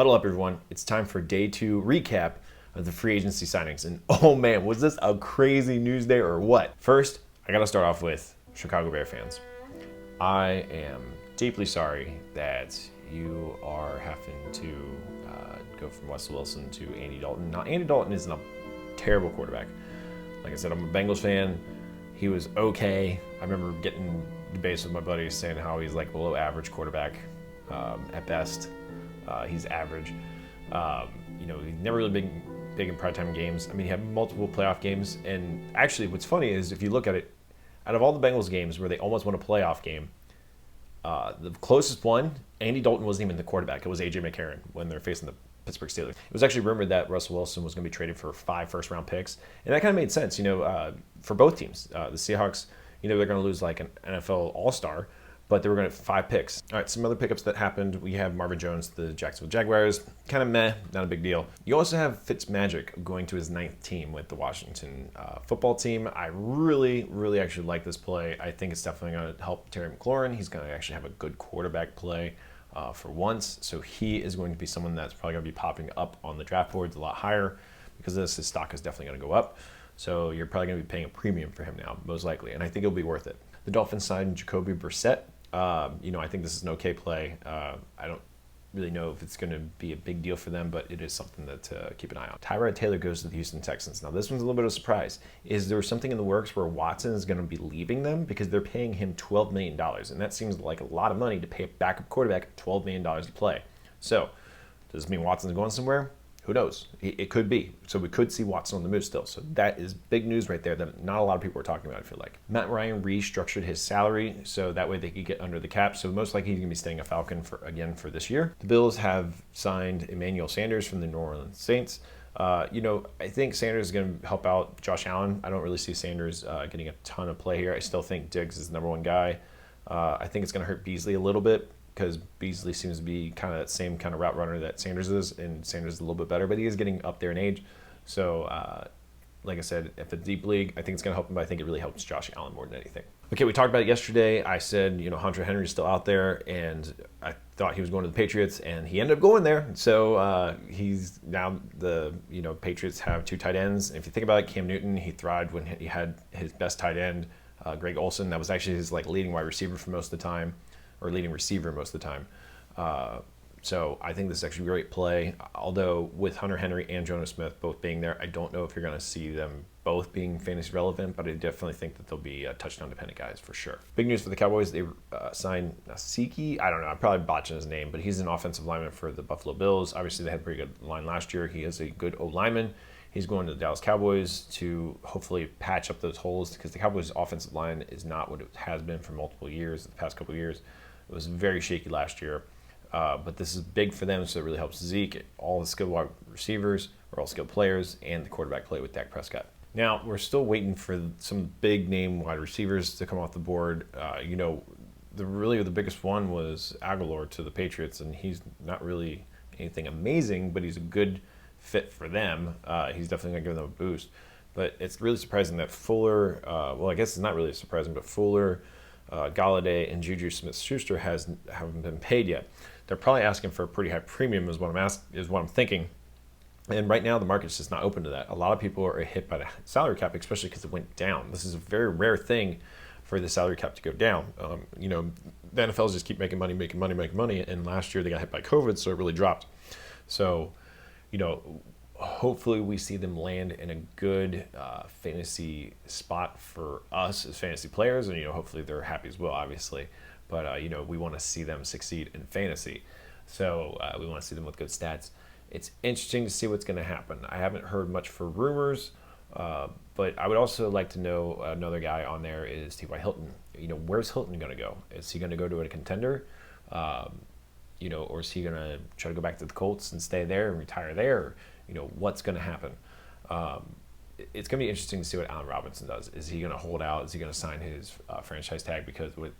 Huddle up, everyone. It's time for day 2 recap of the free agency signings. And oh man, was this a crazy news day or what? First, I gotta start off with Chicago Bear fans. I am deeply sorry that you are having to go from Russell Wilson to Andy Dalton. Now, Andy Dalton isn't a terrible quarterback. Like I said, I'm a Bengals fan. He was okay. I remember getting debates with my buddies saying how he's like below average quarterback at best. He's average. He's never really been big in primetime games. I mean, he had multiple playoff games. And actually, what's funny is if you look at it, out of all the Bengals games where they almost won a playoff game, the closest one, Andy Dalton wasn't even the quarterback. It was A.J. McCarron when they're facing the Pittsburgh Steelers. It was actually rumored that Russell Wilson was going to be traded for 5 first-round picks. And that kind of made sense, for both teams. The Seahawks, they're going to lose like an NFL All-Star, but they were going to have 5 picks. All right, some other pickups that happened. We have Marvin Jones, the Jacksonville Jaguars. Kind of meh, not a big deal. You also have Fitzmagic going to his 9th team with the Washington football team. I really, really actually like this play. I think it's definitely going to help Terry McLaurin. He's going to actually have a good quarterback play for once. So he is going to be someone that's probably going to be popping up on the draft boards a lot higher because of this. His stock is definitely going to go up. So you're probably going to be paying a premium for him now, most likely. And I think it'll be worth it. The Dolphins signed Jacoby Brissett. I think this is an okay play. I don't really know if it's going to be a big deal for them, but it is something that to keep an eye on. Tyrod Taylor goes to the Houston Texans. Now, this one's a little bit of a surprise. Is there something in the works where Watson is going to be leaving them because they're paying him $12 million, and that seems like a lot of money to pay a backup quarterback $12 million to play. So, does this mean Watson's going somewhere? Who knows? It could be. So we could see Watson on the move still. So that is big news right there that not a lot of people are talking about, I feel like. Matt Ryan restructured his salary so that way they could get under the cap. So most likely he's going to be staying a Falcon for this year. The Bills have signed Emmanuel Sanders from the New Orleans Saints. I think Sanders is going to help out Josh Allen. I don't really see Sanders getting a ton of play here. I still think Diggs is the number 1 guy. I think it's going to hurt Beasley a little bit, because Beasley seems to be kind of that same kind of route runner that Sanders is, and Sanders is a little bit better, but he is getting up there in age. So, like I said, if it's deep league, I think it's going to help him, but I think it really helps Josh Allen more than anything. Okay, we talked about it yesterday. I said, Hunter Henry is still out there, and I thought he was going to the Patriots, and he ended up going there. So he's now Patriots have 2 tight ends. And if you think about it, Cam Newton, he thrived when he had his best tight end, Greg Olsen. That was actually his leading wide receiver for most of the time. Or leading receiver most of the time. So I think this is actually a great play. Although with Hunter Henry and Jonas Smith both being there, I don't know if you're going to see them both being fantasy relevant, but I definitely think that they'll be touchdown-dependent guys for sure. Big news for the Cowboys. They signed Nasiki. I don't know. I'm probably botching his name, but he's an offensive lineman for the Buffalo Bills. Obviously, they had a pretty good line last year. He is a good O-lineman. He's going to the Dallas Cowboys to hopefully patch up those holes because the Cowboys' offensive line is not what it has been for multiple years, the past couple of years. It was very shaky last year, but this is big for them, so it really helps Zeke, all the skilled wide receivers, or all skilled players, and the quarterback play with Dak Prescott. Now, we're still waiting for some big-name wide receivers to come off the board. The biggest one was Aguilar to the Patriots, and he's not really anything amazing, but he's a good fit for them. He's definitely going to give them a boost. But it's really surprising that Fuller, I guess it's not really surprising, but Fuller, Galladay and Juju Smith-Schuster haven't been paid yet. They're probably asking for a pretty high premium is what I'm thinking. And right now the market's just not open to that. A lot of people are hit by the salary cap, especially because it went down. This is a very rare thing for the salary cap to go down. The NFLs just keep making money, and last year they got hit by COVID, so it really dropped. So, hopefully we see them land in a good fantasy spot for us as fantasy players, and hopefully they're happy as well, obviously. But we want to see them succeed in fantasy, so we want to see them with good stats. It's interesting to see what's going to happen. I haven't heard much for rumors, but I would also like to know another guy on there is T.Y. Hilton. Where's Hilton going to go? Is he going to go to a contender? Or is he going to try to go back to the Colts and stay there and retire there? What's going to happen? It's going to be interesting to see what Allen Robinson does. Is he going to hold out? Is he going to sign his franchise tag? Because with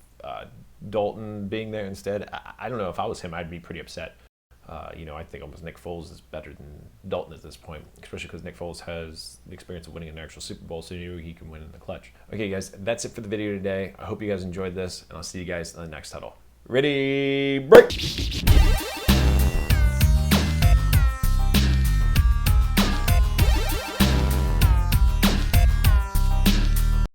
Dalton being there instead, I don't know. If I was him, I'd be pretty upset. I think almost Nick Foles is better than Dalton at this point, especially because Nick Foles has the experience of winning an actual Super Bowl, so he can win in the clutch. Okay, guys, that's it for the video today. I hope you guys enjoyed this, and I'll see you guys in the next huddle. Ready, break!